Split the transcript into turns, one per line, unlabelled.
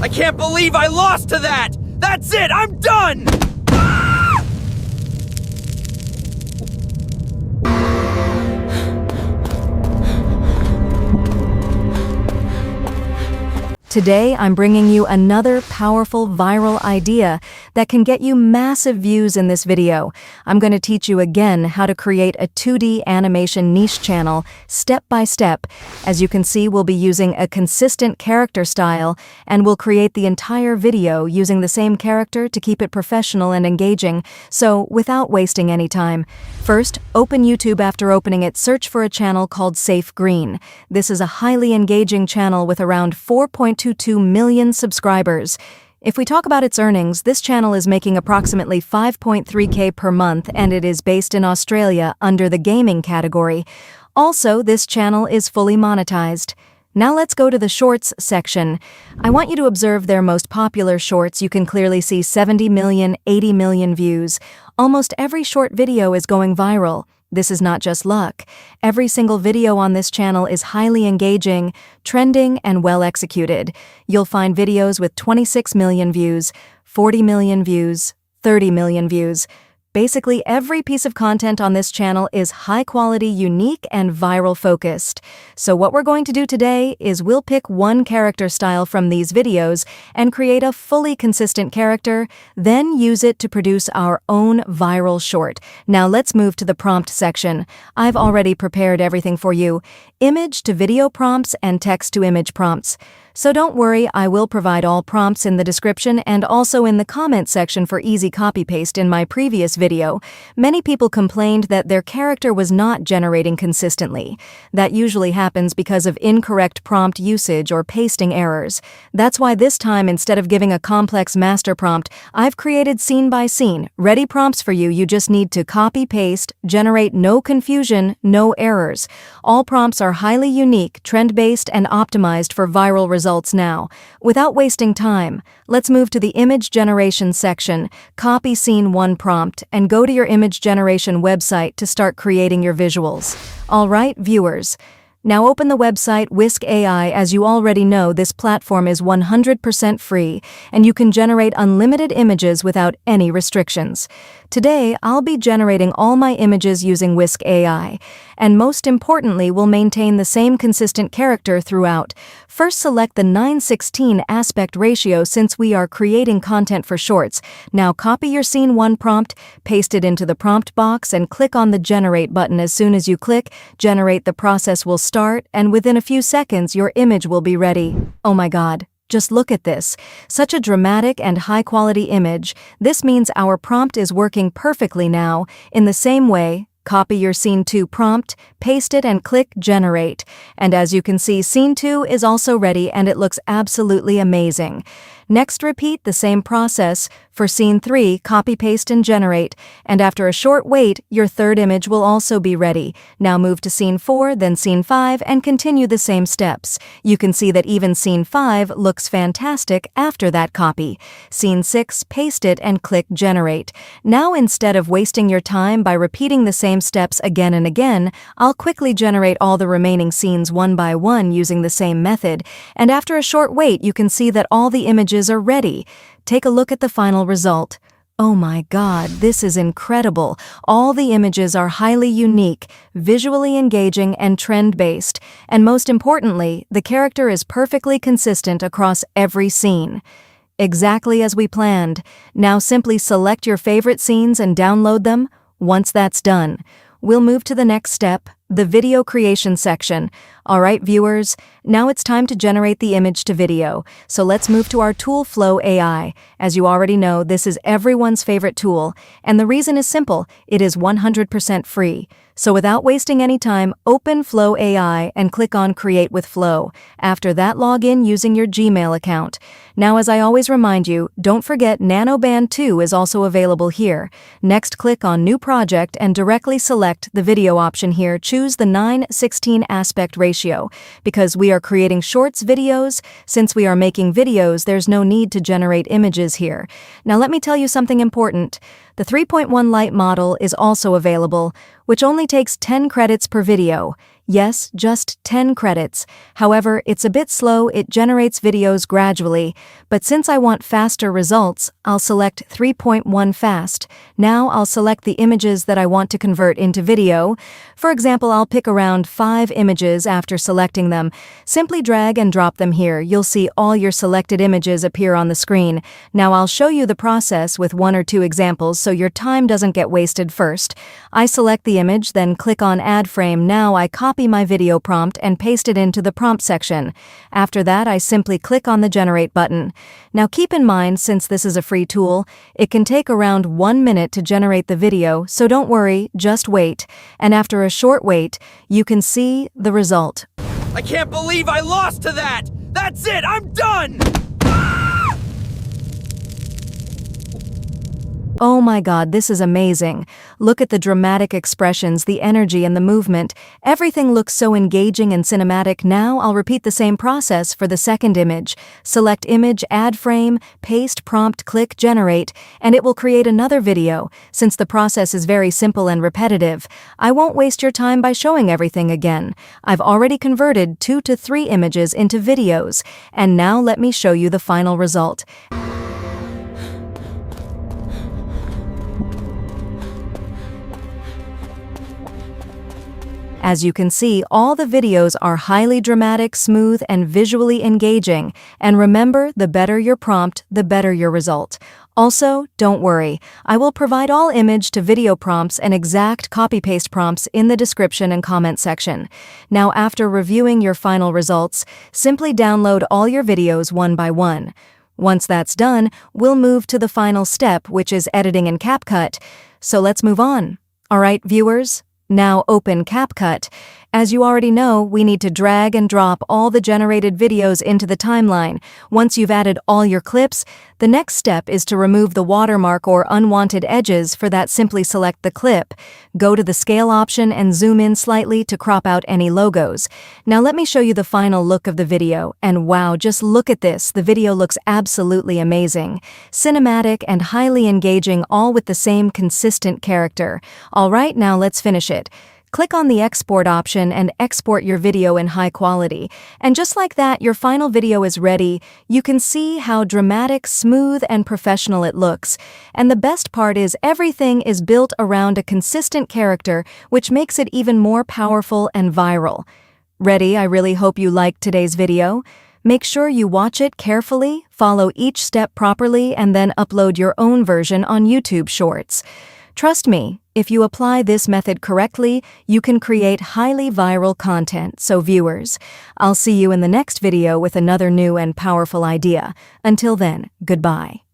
I can't believe I lost to that! That's it! I'm done!
Today, I'm bringing you another powerful viral idea that can get you massive views in this video. I'm going to teach you again how to create a 2D animation niche channel step by step. As you can see, we'll be using a consistent character style, and we'll create the entire video using the same character to keep it professional and engaging. So, without wasting any time, first, open YouTube. After opening it, search for a channel called Safe Green. This is a highly engaging channel with around 4.22 million subscribers. If we talk about its earnings, this channel is making approximately 5.3K per month, and it is based in Australia under the gaming category. Also, this channel is fully monetized. Now let's go to the Shorts section. I want you to observe their most popular shorts. You can clearly see 70 million, 80 million views. Almost every short video is going viral. This is not just luck. Every single video on this channel is highly engaging, trending, and well executed. You'll find videos with 26 million views, 40 million views, 30 million views. Basically, every piece of content on this channel is high quality, unique, and viral focused. So what we're going to do today is we'll pick one character style from these videos and create a fully consistent character, then use it to produce our own viral short. Now let's move to the prompt section. I've already prepared everything for you: image to video prompts and text to image prompts. So don't worry, I will provide all prompts in the description and also in the comment section for easy copy-paste. In my previous video, many people complained that their character was not generating consistently. That usually happens because of incorrect prompt usage or pasting errors. That's why this time, instead of giving a complex master prompt, I've created scene by scene, ready prompts for you. You just need to copy-paste, generate no confusion, no errors. All prompts are highly unique, trend-based, and optimized for viral results. Now, without wasting time, let's move to the image generation section. Copy scene 1 prompt and go to your image generation website to start creating your visuals. All right, viewers. Now open the website Whisk AI. As you already know, this platform is 100% free, and you can generate unlimited images without any restrictions. Today, I'll be generating all my images using Whisk AI, and most importantly, we'll maintain the same consistent character throughout. First, select the 9:16 aspect ratio since we are creating content for shorts. Now copy your scene 1 prompt, paste it into the prompt box, and click on the Generate button. As soon as you click Generate, the process will start, and within a few seconds, your image will be ready. Oh my God. Just look at this. Such a dramatic and high-quality image. This means our prompt is working perfectly now. In the same way, copy your Scene 2 prompt, paste it, and click Generate. And as you can see, Scene 2 is also ready, and it looks absolutely amazing. Next, repeat the same process for Scene 3, copy, paste, and generate. And after a short wait, your third image will also be ready. Now move to Scene 4, then Scene 5, and continue the same steps. You can see that even Scene 5 looks fantastic after that copy. Scene 6, paste it, and click Generate. Now, instead of wasting your time by repeating the same steps again and again, I'll quickly generate all the remaining scenes one by one using the same method. And after a short wait, you can see that all the images are ready. Take a look at the final result. Oh my God, this is incredible. All the images are highly unique, visually engaging, and trend-based. And most importantly, the character is perfectly consistent across every scene. Exactly as we planned. Now simply select your favorite scenes and download them. Once that's done, we'll move to the next step, the video creation section. All right, viewers, now it's time to generate the image to video. So let's move to our tool, Flow AI. As you already know, this is everyone's favorite tool, and the reason is simple: it is 100% free. So without wasting any time, open Flow AI and click on Create with Flow. After that, log in using your Gmail account. Now, as I always remind you, don't forget NanoBand 2 is also available here. Next, click on New Project and directly select the video option here. Choose the 9:16 aspect ratio. Because we are creating shorts videos, since we are making videos, there's no need to generate images here. Now let me tell you something important. The 3.1 Lite model is also available, which only takes 10 credits per video. Yes, just 10 credits. However, it's a bit slow, it generates videos gradually, but since I want faster results, I'll select 3.1 fast. Now I'll select the images that I want to convert into video. For example, I'll pick around 5 images after selecting them. Simply drag and drop them here. You'll see all your selected images appear on the screen. Now I'll show you the process with 1 or 2 examples so your time doesn't get wasted first. I select the image, then click on Add Frame. Now I copy my video prompt and paste it into the prompt section. After that, I simply click on the Generate button. Now keep in mind, since this is a free tool, it can take around 1 minute to generate the video, so don't worry, just wait. And after a short wait, you can see the result.
I can't believe I lost to that! That's it! I'm done!
Oh my god, this is amazing. Look at the dramatic expressions, the energy and the movement. Everything looks so engaging and cinematic. Now I'll repeat the same process for the second image. Select image, add frame, paste, prompt, click, generate, and it will create another video. Since the process is very simple and repetitive, I won't waste your time by showing everything again. I've already converted 2 to 3 images into videos, and now let me show you the final result. As you can see, all the videos are highly dramatic, smooth, and visually engaging. And remember, the better your prompt, the better your result. Also, don't worry, I will provide all image to video prompts and exact copy-paste prompts in the description and comment section. Now, after reviewing your final results, simply download all your videos one by one. Once that's done, we'll move to the final step, which is editing in CapCut. So let's move on. Alright, viewers? Now open CapCut. As you already know, we need to drag and drop all the generated videos into the timeline. Once you've added all your clips, the next step is to remove the watermark or unwanted edges. For that, simply select the clip. Go to the scale option and zoom in slightly to crop out any logos. Now let me show you the final look of the video. And wow, just look at this. The video looks absolutely amazing. Cinematic and highly engaging, all with the same consistent character. Alright, now let's finish it. Click on the export option and export your video in high quality. And just like that, your final video is ready. You can see how dramatic, smooth, and professional it looks. And the best part is everything is built around a consistent character, which makes it even more powerful and viral. Ready? I really hope you liked today's video. Make sure you watch it carefully, follow each step properly, and then upload your own version on YouTube Shorts. Trust me, if you apply this method correctly, you can create highly viral content. So viewers, I'll see you in the next video with another new and powerful idea. Until then, goodbye.